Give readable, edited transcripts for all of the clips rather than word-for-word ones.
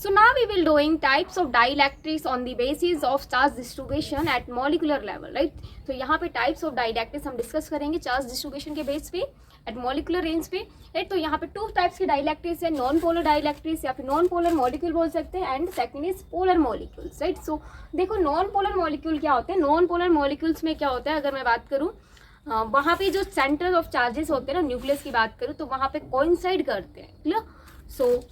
So now we will doing types of dielectrics on the basis of charge distribution at molecular level, right? तो यहाँ पे types of dielectrics हम discuss करेंगे charge distribution के base पे at molecular range पे, right? तो यहाँ पे two types की dielectrics है, non polar dielectrics या फिर non polar molecule बोल सकते हैं, and second is polar molecules, right? So देखो non polar molecule क्या होते हैं, non polar molecules में क्या होता है, अगर मैं बात करूँ वहाँ पे जो सेंटर ऑफ चार्जेस होते हैं ना, न्यूक्लियस की बात करूँ तो वहाँ पे कोइंसाइड करते हैं, clear? So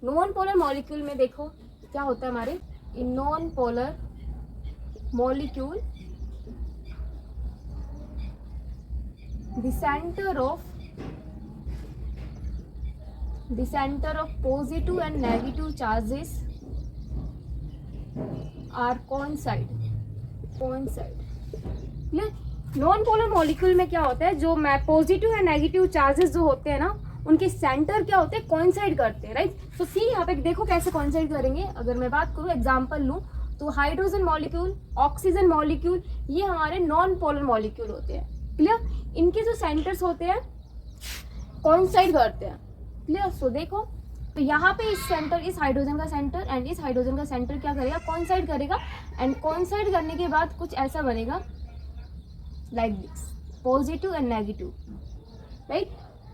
non polar molecule में देखो क्या होता है हमारे, in non polar molecule the centre of positive and negative charges are coincide. Clear? Non polar molecule में क्या होता है, जो पॉजिटिव एंड नेगेटिव चार्जेस जो होते हैं ना, उनके सेंटर क्या होते हैं, कोइंसाइड करते हैं, राइट? तो सी यहाँ पे देखो कैसे कोइंसाइड करेंगे. अगर मैं बात करूँ एग्जांपल लूँ तो हाइड्रोजन मॉलिक्यूल, ऑक्सीजन मॉलिक्यूल, ये हमारे नॉन पोलर मॉलिक्यूल होते हैं. क्लियर? इनके जो सेंटर्स होते हैं कोइंसाइड करते हैं. क्लियर? सो देखो तो यहाँ पे इस सेंटर, इस हाइड्रोजन का सेंटर एंड इस हाइड्रोजन का सेंटर क्या करेगा, कोइंसाइड करेगा. एंड कोइंसाइड करने के बाद कुछ ऐसा बनेगा like this, positive and negative, right?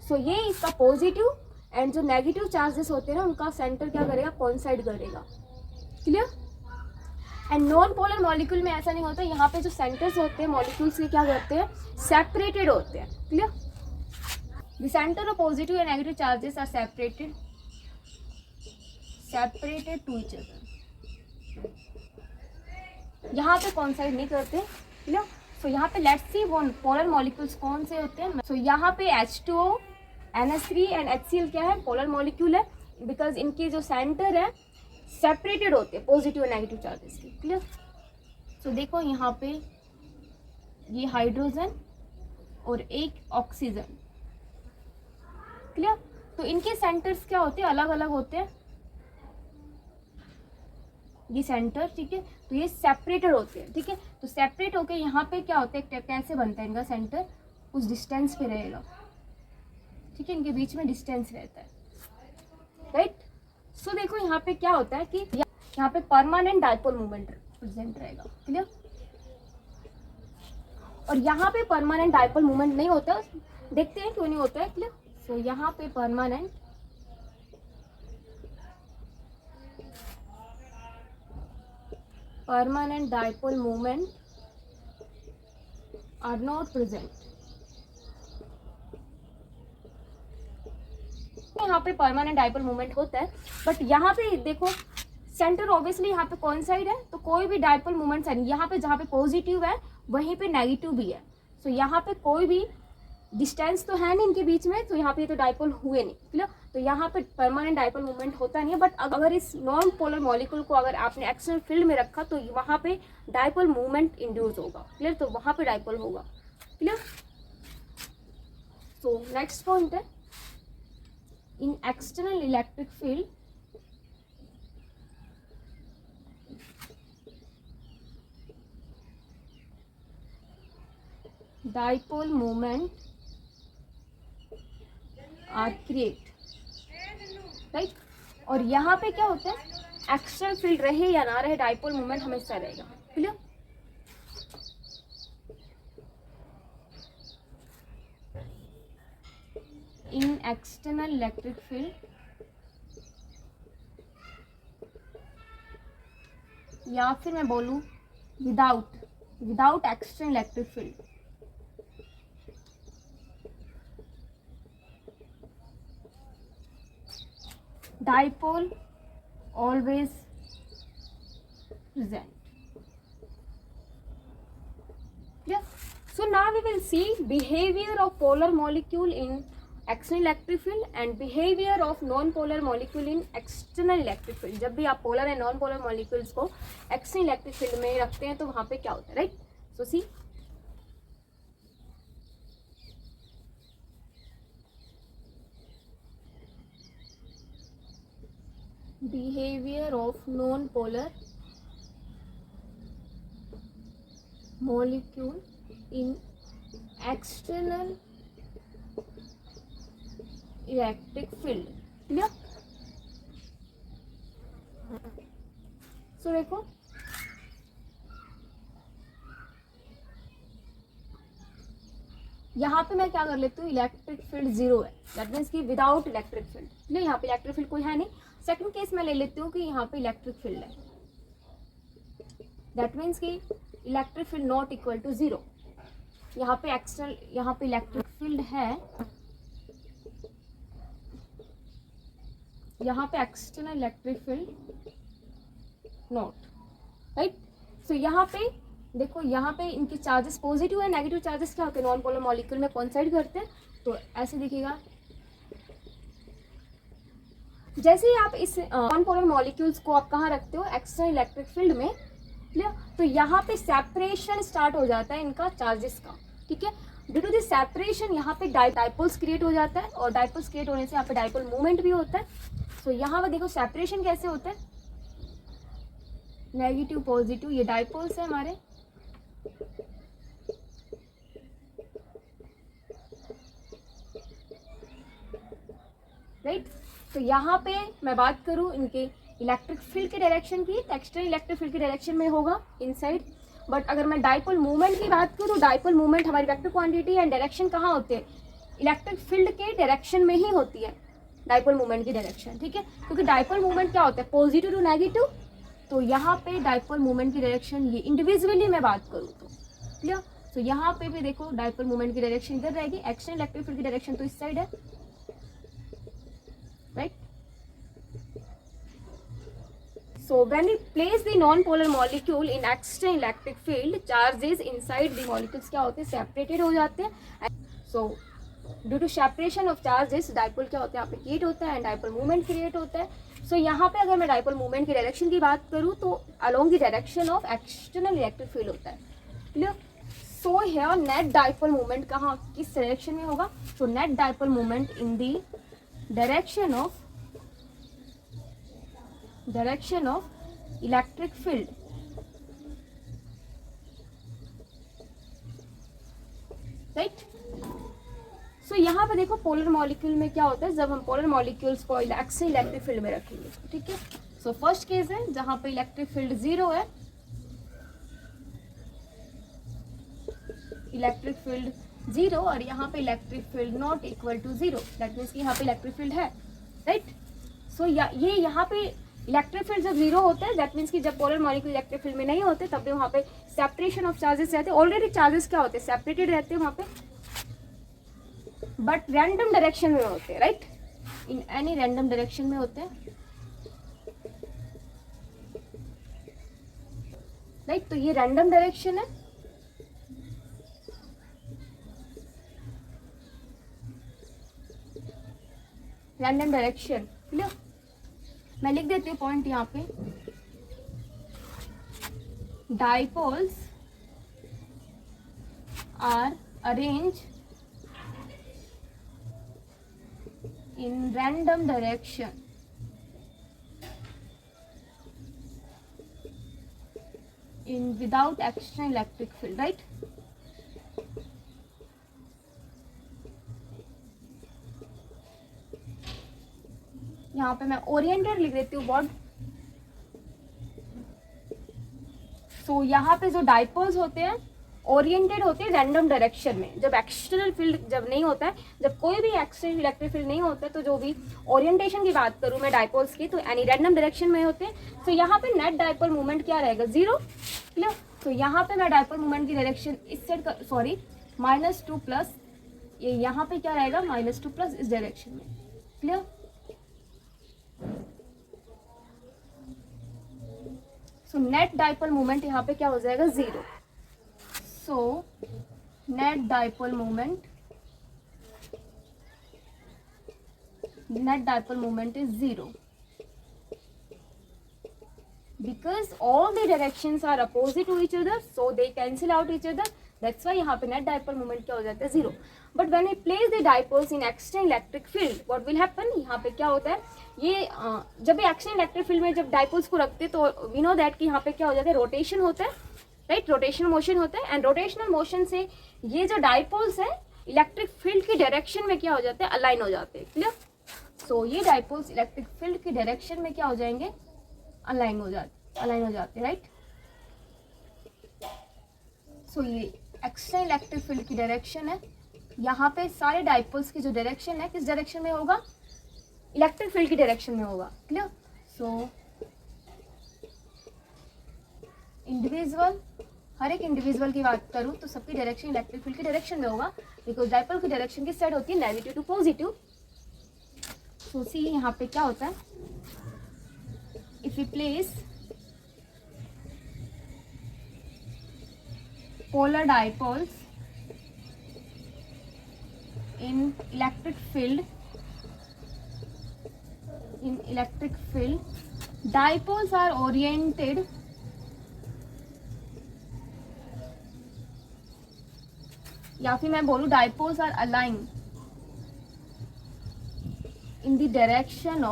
So ये इसका पॉजिटिव एंड जो नेगेटिव चार्जेस होते हैं ना, उनका सेंटर क्या करेगा, कोइंसाइड करेगा. Clear? And non polar molecule में ऐसा नहीं होता, यहाँ पे जो सेंटर्स होते हैं मॉलिक्यूल्स के क्या करते हैं, सेपरेटेड होते हैं. Clear? The centre of positive and negative charges are separated to each other. यहाँ पे कोइंसाइड नहीं करते. क्लियर? सो यहाँ पे लेट्स सी वो पोलर मॉलिक्यूल्स कौन से होते हैं. सो यहाँ पे H2O, NH3 एंड HCl क्या है, पोलर मॉलिक्यूल है, बिकॉज इनके जो सेंटर है सेपरेटेड होते हैं पॉजिटिव और नेगेटिव चार्जेस के. क्लियर? सो देखो यहाँ पे ये हाइड्रोजन और एक ऑक्सीजन. क्लियर? तो इनके सेंटर्स क्या होते हैं, अलग अलग होते हैं ये सेंटर. ठीक है? तो ये सेपरेटेड होते हैं. ठीक है? तो सेपरेट होके यहाँ पे क्या होता है, कैसे बनता है इनका सेंटर, उस डिस्टेंस पे रहेगा. ठीक है? इनके बीच में डिस्टेंस रहता है, राइट? सो देखो यहाँ पे क्या होता है कि यहाँ पे परमानेंट डाइपोल मोमेंट प्रेजेंट रहेगा. क्लियर? और यहाँ पे परमानेंट डाइपोल मोमेंट नहीं होता, देखते हैं क्यों नहीं होता है. क्लियर? सो यहाँ पे permanent dipole moment are not present. यहाँ पे परमानेंट डाइपोल मोमेंट होता है, बट यहाँ पे देखो सेंटर ऑब्वियसली यहाँ पे कोइंसाइड है, तो कोई भी डाइपोल मोमेंट है यहाँ पे, जहाँ पे पॉजिटिव है वहीं पे नेगेटिव भी है. सो यहाँ पे कोई भी डिस्टेंस तो है नहीं इनके बीच में, तो यहाँ पे तो डाइपोल हुए नहीं. क्लियर? तो यहाँ पे परमानेंट डाइपोल मूवमेंट होता नहीं है. बट अगर इस नॉन पोलर मॉलिक्यूल को अगर आपने एक्सटर्नल फील्ड में रखा तो वहाँ पे डाइपोल मूवमेंट इंड्यूस होगा. क्लियर? तो वहाँ पे डाइपोल होगा. क्लियर? सो नेक्स्ट पॉइंट है, in external electric field dipole movement are create, right? और यहाँ पे क्या होता है, एक्सटर्नल फील्ड रहे या ना रहे, डाइपोल मोमेंट हमेशा रहेगा. क्लियर? इन एक्सटर्नल इलेक्ट्रिक फील्ड या फिर मैं बोलूँ without external electric field, dipole always present. Yeah. So now we will see behavior of polar molecule in external electric field and behavior of non-polar molecule in external electric field. जब भी आप polar and non-polar molecules को external electric field में रखते हैं तो वहाँ पे क्या होता है, right? So see. Behavior of non-polar molecule in external electric field. Clear? देखो, यहाँ पे मैं क्या कर लेती हूँ, इलेक्ट्रिक फील्ड जीरो है, दैट मीन्स कि विदाउट इलेक्ट्रिक फील्ड, नहीं यहाँ पे इलेक्ट्रिक फील्ड कोई है नहीं। सेकंड केस मैं ले लेती हूँ कि यहाँ पे इलेक्ट्रिक फील्ड है, दैट मीन्स कि electric field not equal to zero. यहाँ पे एक्सटर्नल, यहाँ पे इलेक्ट्रिक फील्ड है, यहाँ पे external electric field not, right. So यहाँ पे देखो, यहाँ पे इनके चार्जेस पॉजिटिव है, नेगेटिव चार्जेस क्या होते हैं, नॉन पोलर मॉलिक्यूल में कोइंसाइड करते हैं, तो ऐसे दिखेगा। जैसे ही आप इस नॉन पोलर मॉलिक्यूल्स को आप कहाँ रखते हो, एक्सटर्नल इलेक्ट्रिक फील्ड में, क्लियर, तो यहाँ पे सेपरेशन स्टार्ट हो जाता है इनका चार्जेस का, ठीक है। ड्यू टू दिस सेपरेशन यहाँ पे डाइपोल्स क्रिएट हो जाता है, और डाइपोल्स क्रिएट होने से यहाँ पे डाइपोल मूवमेंट भी होता है। सो यहाँ पर देखो सेपरेशन कैसे होता है, नेगेटिव पॉजिटिव, ये डाइपोल्स है हमारे, राइट। तो यहाँ पे मैं बात करूँ इनके इलेक्ट्रिक फील्ड के डायरेक्शन की, तो एक्सटर्नल इलेक्ट्रिक फील्ड के डायरेक्शन में होगा इनसाइड। बट अगर मैं डाइपोल मूवमेंट की बात करूँ, डाइपोल मूवमेंट हमारी वेक्टर क्वांटिटी एंड डायरेक्शन कहाँ होते हैं, इलेक्ट्रिक फील्ड के डायरेक्शन में ही होती है डाइपोल मूवमेंट की डायरेक्शन, ठीक है। क्योंकि डाइपोल मूवमेंट क्या होता है, पॉजिटिव टू नेगेटिव, तो यहाँ पे डाइपोल मूवमेंट की डायरेक्शन, ये इंडिविजुअली मैं बात करूँ तो क्लियर। तो यहाँ पे भी देखो डाइपोल मूवमेंट की डायरेक्शन इधर रहेगी, एक्सटर्नल इलेक्ट्रिक फील्ड की डायरेक्शन तो इस साइड है, right. So when we place the non-polar molecule in external electric field, charges inside the molecules क्या होते हैं, separated हो जाते हैं। So due to separation of charges, dipole क्या होता है, यहाँ पे create होता है, and dipole movement create होता है। So यहाँ पे अगर मैं dipole movement की डायरेक्शन की बात करूँ तो along the direction of external electric field होता है, clear। So here net dipole movement कहाँ, किस डायरेक्शन में होगा, so net dipole movement in the direction of electric field, right। सो यहाँ पे देखो पोलर मॉलिक्यूल में क्या होता है, जब हम पोलर मॉलिक्यूल्स को एक्सटर्नल इलेक्ट्रिक फील्ड में रखेंगे, ठीक है। सो फर्स्ट केस है जहाँ पे इलेक्ट्रिक फील्ड जीरो है, इलेक्ट्रिक फील्ड जीरो, और यहाँ पे electric field not equal to zero, that means कि यहाँ पे इलेक्ट्रिक फील्ड है, राइट। सो ये यहाँ पे इलेक्ट्रिक फील्ड जब जीरो होता है, दैट मीन्स कि जब पोलर मॉलिक्यूल इलेक्ट्रिक फील्ड में नहीं होते तब भी वहाँ पे सेपरेशन ऑफ चार्जेस रहते हैं। ऑलरेडी चार्जेस क्या होते हैं, सेपरेटेड रहते हैं वहाँ पे, बट रैंडम डायरेक्शन में होते हैं, right, in any random direction में होते हैं, राइट। तो ये रैंडम डायरेक्शन है, रैंडम डायरेक्शन, क्लियर। मैं लिख देती हूँ पॉइंट यहाँ पे, dipoles are arrange in random direction in without external electric field, right। यहाँ पे मैं ओरिएंटेड लिख देती हूँ वर्ड। सो यहाँ पे जो डाइपोल्स होते हैं ओरिएंटेड होते हैं रैंडम डायरेक्शन में, जब एक्सटर्नल फील्ड जब नहीं होता है, जब कोई भी एक्सटर्नल इलेक्ट्रिक फील्ड नहीं होता है, तो जो भी ओरिएंटेशन की बात करूँ मैं डाइपोल्स की, तो एनी रैंडम डायरेक्शन में होते हैं। तो यहाँ पे नेट डाइपोल मूवमेंट क्या रहेगा, जीरो, क्लियर। तो यहाँ पे मैं डाइपोल मूवमेंट की डायरेक्शन इस साइड का, सॉरी -2 प्लस, ये यहाँ पे क्या रहेगा -2 प्लस इस डायरेक्शन में, clear. So net dipole movement यहाँ पे क्या हो जाएगा, zero. So net dipole moment is zero because all the directions are opposite to each other, so they cancel out each other, that's why यहाँ पे net dipole moment क्या हो जाता है, zero। But when we place the dipoles in external electric field, what will happen, यहाँ पे क्या होता है, ये जब भी एक्सटर्नल इलेक्ट्रिक फील्ड में जब डाइपोल्स को रखते हैं तो वी नो दैट कि यहाँ पे क्या हो जाता है, रोटेशन होता है, राइट, रोटेशनल मोशन होता है, एंड रोटेशनल मोशन से ये जो डाइपोल्स है इलेक्ट्रिक फील्ड की डायरेक्शन में क्या हो जाते हैं, अलाइन हो जाते हैं, क्लियर। सो ये डाइपोल्स इलेक्ट्रिक फील्ड की डायरेक्शन में क्या हो जाएंगे, अलाइन हो जाते हैं। अलाइन हो जाते हैं, राइट। सो ये एक्स्ट्रा इलेक्ट्रिक फील्ड की डायरेक्शन है। यहाँ पे सारे डाइपोल्स की जो डायरेक्शन है किस डायरेक्शन में होगा, इलेक्ट्रिक फील्ड की डायरेक्शन में होगा, क्लियर। सो इंडिविजुअल, हर एक इंडिविजुअल की बात करूँ तो सबकी डायरेक्शन इलेक्ट्रिक फील्ड की डायरेक्शन में होगा, बिकॉज डाइपोल की डायरेक्शन किस साइड होती है, नेगेटिव टू पॉजिटिव। सो सी यहाँ पे क्या होता है, if you place polar dipoles in electric field, dipoles are oriented या फिर मैं बोलूं dipoles are aligned in the direction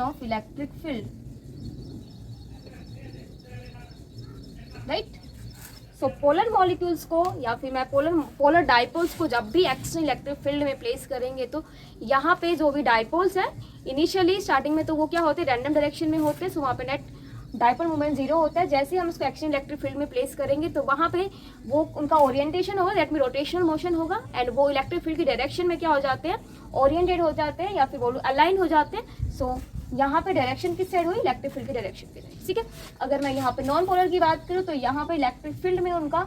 of electric field, right. So polar molecules को या फिर मैं पोलर डाइपोल्स को जब भी एक्सटर्नल इलेक्ट्रिक फील्ड में प्लेस करेंगे तो यहाँ पे जो भी डाइपोल्स है इनिशियली स्टार्टिंग में तो वो क्या होते हैं, रैंडम डायरेक्शन में होते हैं। सो वहाँ पे नेट डाइपोल मोमेंट जीरो होता है। जैसे ही हम उसको एक्सटर्नल इलेक्ट्रिक फील्ड में प्लेस करेंगे तो वहाँ पे वो उनका ओरिएंटेशन होगा, दैट मीन रोटेशनल मोशन होगा, एंड वो इलेक्ट्रिक फील्ड की डायरेक्शन में क्या हो जाते हैं, ओरिएंटेड हो जाते हैं या फिर बोलो अलाइन हो जाते हैं। सो यहाँ पे डायरेक्शन किस साइड हुई, इलेक्ट्रिक फील्ड की डायरेक्शन की साइड, ठीक है। अगर मैं यहाँ पे नॉन पोलर की बात करूँ तो यहाँ पे इलेक्ट्रिक फील्ड में उनका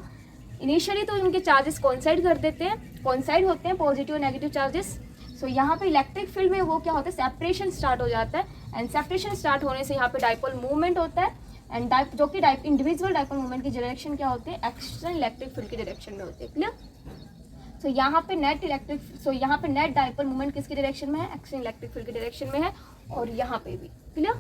इनिशियली तो उनके चार्जेस कोइंसाइड कर देते हैं, कोइंसाइड होते हैं पॉजिटिव और नेगेटिव चार्जेस। सो यहाँ पे इलेक्ट्रिक फील्ड में वो क्या होता है, सेपरेशन स्टार्ट हो जाता है, एंड सेपरेशन स्टार्ट होने से यहाँ पे डाइपोल मूवमेंट होता है, एंड जो कि इंडिविजुअल डाइपोल मूवमेंट की डायरेक्शन क्या होती है, एक्सटर्नल इलेक्ट्रिक फील्ड की डायरेक्शन में होती है, क्लियर। सो यहाँ पे नेट डाइपोल मूवमेंट किसकी डायरेक्शन में है, एक्सटर्नल इलेक्ट्रिक फील्ड की डायरेक्शन में है, और यहाँ पे भी, क्लियर।